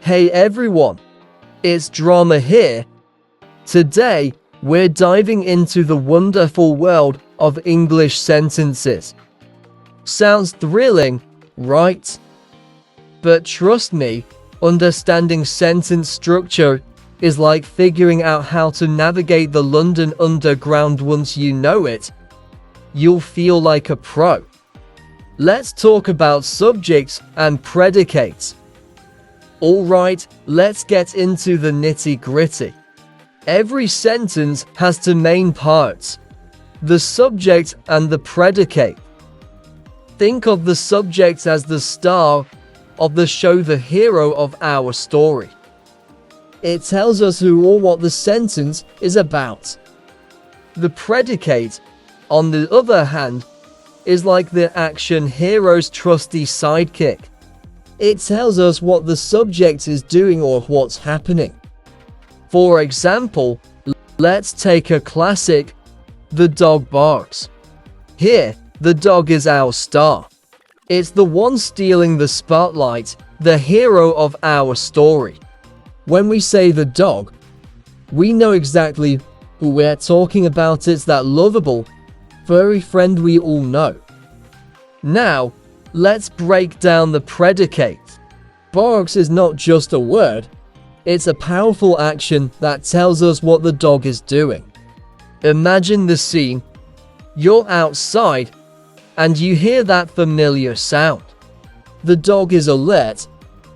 Hey everyone, it's Drama here. Today, we're diving into the wonderful world of English sentences. Sounds thrilling, right? But trust me, understanding sentence structure is like figuring out how to navigate the London Underground. Once you know it, you'll feel like a pro. Let's talk about subjects and predicates. Alright, let's get into the nitty-gritty. Every sentence has two main parts: the subject and the predicate. Think of the subject as the star of the show, the hero of our story. It tells us who or what the sentence is about. The predicate, on the other hand, is like the action hero's trusty sidekick. It tells us what the subject is doing or what's happening. For example, let's take a classic, the dog barks. Here, the dog is our star. It's the one stealing the spotlight, the hero of our story. When we say the dog, we know exactly who we're talking about. It's that lovable, furry friend we all know. Now, let's break down the predicate. Barks is not just a word, it's a powerful action that tells us what the dog is doing. Imagine the scene. You're outside, and you hear that familiar sound. The dog is alert,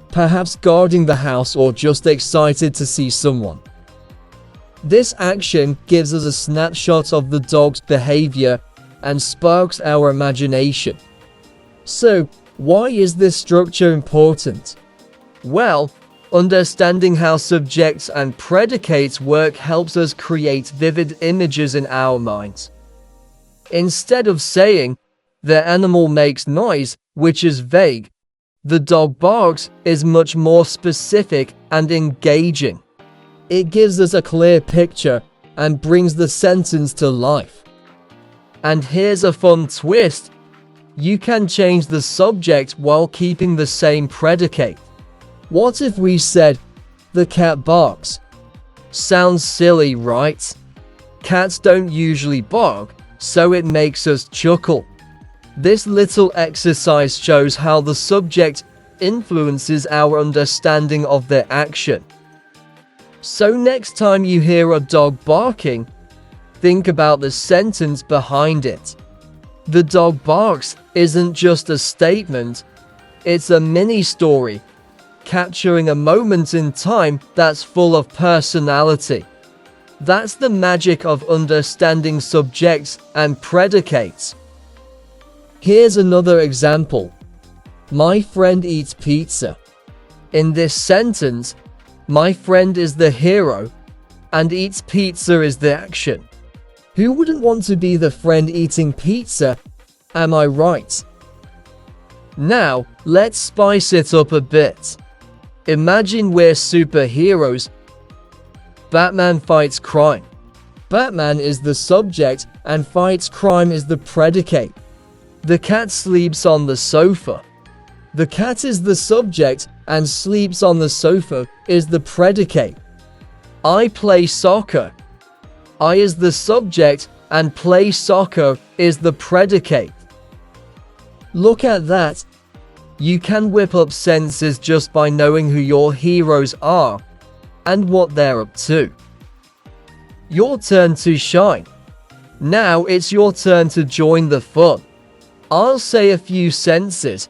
perhaps guarding the house or just excited to see someone. This action gives us a snapshot of the dog's behavior and sparks our imagination. So, why is this structure important? Well, understanding how subjects and predicates work helps us create vivid images in our minds. Instead of saying, "the animal makes noise," which is vague, "the dog barks" is much more specific and engaging. It gives us a clear picture and brings the sentence to life. And here's a fun twist. You can change the subject while keeping the same predicate. What if we said, "the cat barks"? Sounds silly, right? Cats don't usually bark, so it makes us chuckle. This little exercise shows how the subject influences our understanding of their action. So next time you hear a dog barking, think about the sentence behind it. "The dog barks" isn't just a statement, it's a mini-story, capturing a moment in time that's full of personality. That's the magic of understanding subjects and predicates. Here's another example. My friend eats pizza. In this sentence, my friend is the hero, and eats pizza is the action. Who wouldn't want to be the friend eating pizza? Am I right? Now, let's spice it up a bit. Imagine we're superheroes. Batman fights crime. Batman is the subject and fights crime is the predicate. The cat sleeps on the sofa. The cat is the subject and sleeps on the sofa is the predicate. I play soccer. I is the subject and play soccer is the predicate. Look at that. You can whip up sentences just by knowing who your heroes are and what they're up to. Your turn to shine. Now it's your turn to join the fun. I'll say a few sentences,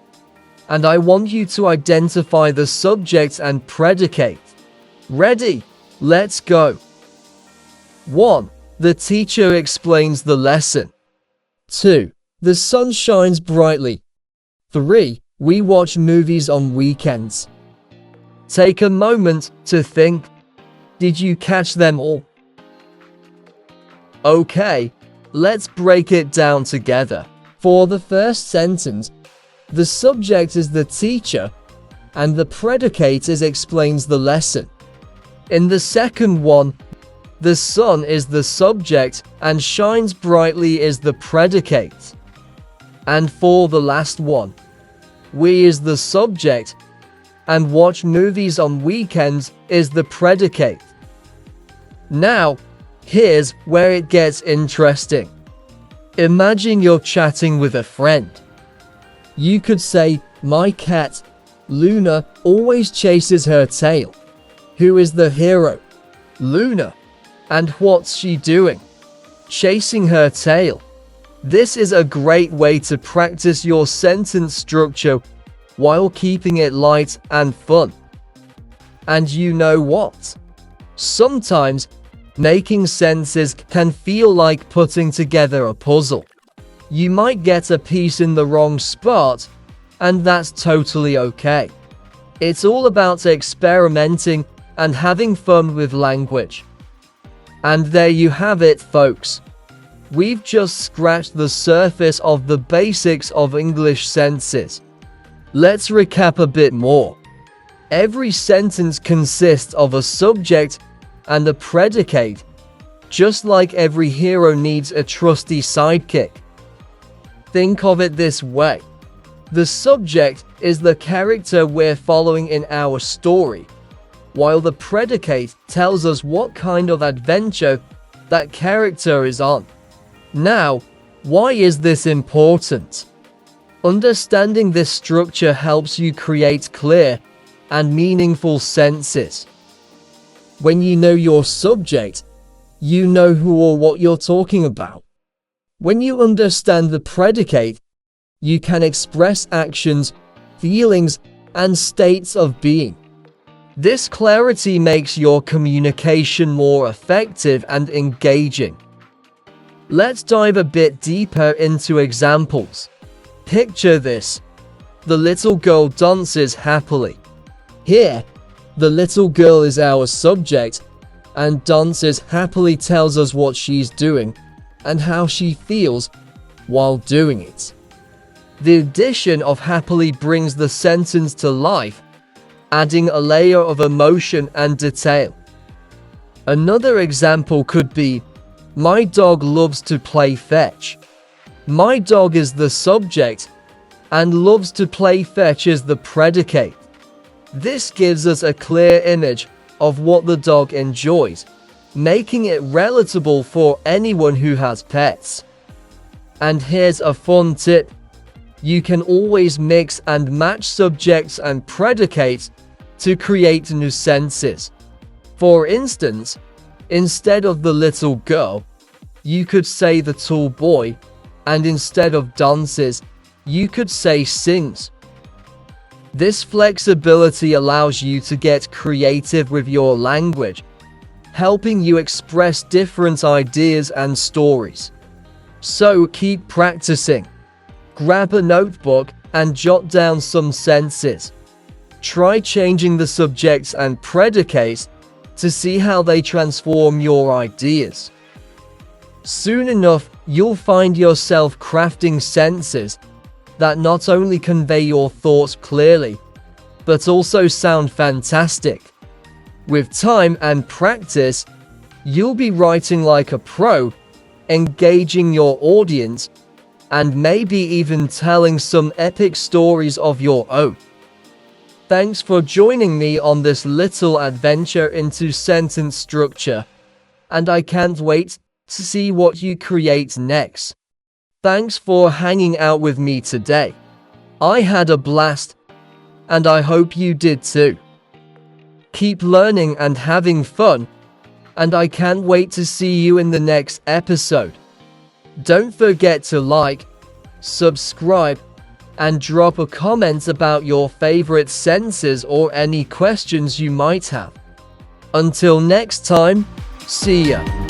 and I want you to identify the subject and predicate. Ready? Let's go. 1. The teacher explains the lesson. 2. The sun shines brightly. 3. We watch movies on weekends. Take a moment to think. Did you catch them all? Okay, let's break it down together. For the first sentence, the subject is the teacher, and the predicate is explains the lesson. In the second one, the sun is the subject and shines brightly is the predicate. And for the last one, we is the subject and watch movies on weekends is the predicate. Now, here's where it gets interesting. Imagine you're chatting with a friend. You could say, "My cat, Luna, always chases her tail." Who is the hero? Luna. And what's she doing? Chasing her tail. This is a great way to practice your sentence structure while keeping it light and fun. And you know what? Sometimes, making sentences can feel like putting together a puzzle. You might get a piece in the wrong spot, and that's totally okay. It's all about experimenting and having fun with language. And there you have it, folks. We've just scratched the surface of the basics of English sentences. Let's recap a bit more. Every sentence consists of a subject and a predicate, just like every hero needs a trusty sidekick. Think of it this way. The subject is the character we're following in our story, while the predicate tells us what kind of adventure that character is on. Now, why is this important? Understanding this structure helps you create clear and meaningful sentences. When you know your subject, you know who or what you're talking about. When you understand the predicate, you can express actions, feelings, and states of being. This clarity makes your communication more effective and engaging. Let's dive a bit deeper into examples. Picture this. The little girl dances happily. Here, the little girl is our subject, and dances happily tells us what she's doing and how she feels while doing it. The addition of happily brings the sentence to life, adding a layer of emotion and detail. Another example could be, "My dog loves to play fetch." My dog is the subject, and loves to play fetch is the predicate. This gives us a clear image of what the dog enjoys, making it relatable for anyone who has pets. And here's a fun tip. You can always mix and match subjects and predicates to create new sentences. For instance, instead of the little girl, you could say the tall boy, and instead of dances, you could say sings. This flexibility allows you to get creative with your language, helping you express different ideas and stories. So keep practicing. Grab a notebook and jot down some sentences. Try changing the subjects and predicates to see how they transform your ideas. Soon enough, you'll find yourself crafting sentences that not only convey your thoughts clearly, but also sound fantastic. With time and practice, you'll be writing like a pro, engaging your audience, and maybe even telling some epic stories of your own. Thanks for joining me on this little adventure into sentence structure, and I can't wait to see what you create next. Thanks for hanging out with me today. I had a blast, and I hope you did too. Keep learning and having fun, and I can't wait to see you in the next episode. Don't forget to like, subscribe, and drop a comment about your favorite sentences or any questions you might have. Until next time, see ya.